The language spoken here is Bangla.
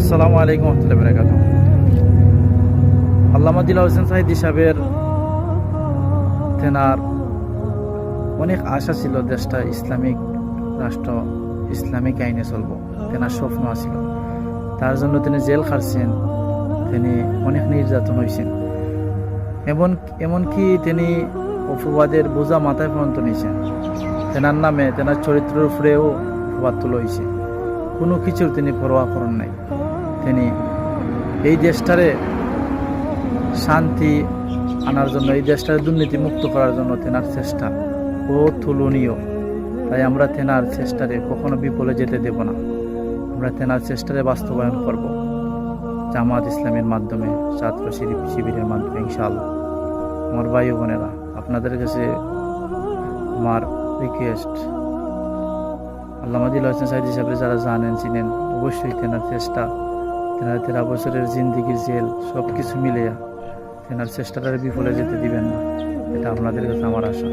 আসসালামু আলাইকুম রহমতুল্লাহি বারাকাতুহু। আল্লামা দিলওয়ার হোসেন সাঈদী সাহেবের তেনার অনেক আশা ছিল দেশটা ইসলামিক রাষ্ট্র, ইসলামিক আইনে চলব। তেনার স্বপ্ন আছিল, তার জন্য তিনি জেল খাটছেন, তিনি অনেক নির্যাতন হয়েছেন, এমনকি তিনি অপবাদের বোঝা মাথায় পর্যন্ত নিয়েছেন। তেনার নামে, তেনার চরিত্রের উপরেও অপবাদ তোলা হয়েছে। কোনো কিছুর তিনি পরোয়া করেন নাই। তিনি এই দেশটারে শান্তি আনার জন্য, এই দেশটারে দুর্নীতি মুক্ত করার জন্য তেনার চেষ্টা অতুলনীয়। তাই আমরা তেনার চেষ্টারে কখনো বিফলে যেতে দেব না। আমরা তেনার চেষ্টারে বাস্তবায়ন করব জামাত ইসলামের মাধ্যমে, ছাত্র শিবিরের মাধ্যমে ইনশাআল্লাহ। আমার ভাই ও বোনেরা, আপনাদের কাছে আমার রিকোয়েস্ট, আল্লামা দিলওয়ার হোসেন সাঈদী সাহেব যারা জানেন চিনেন, অবশ্যই তেনার চেষ্টা, তেনার 13 বছরের জিন্দিগির জেল সব কিছু মিলিয়া তেনার চেষ্টাটারে বিফলে যেতে দিবেন না। এটা আপনাদের কাছে আমার আশা।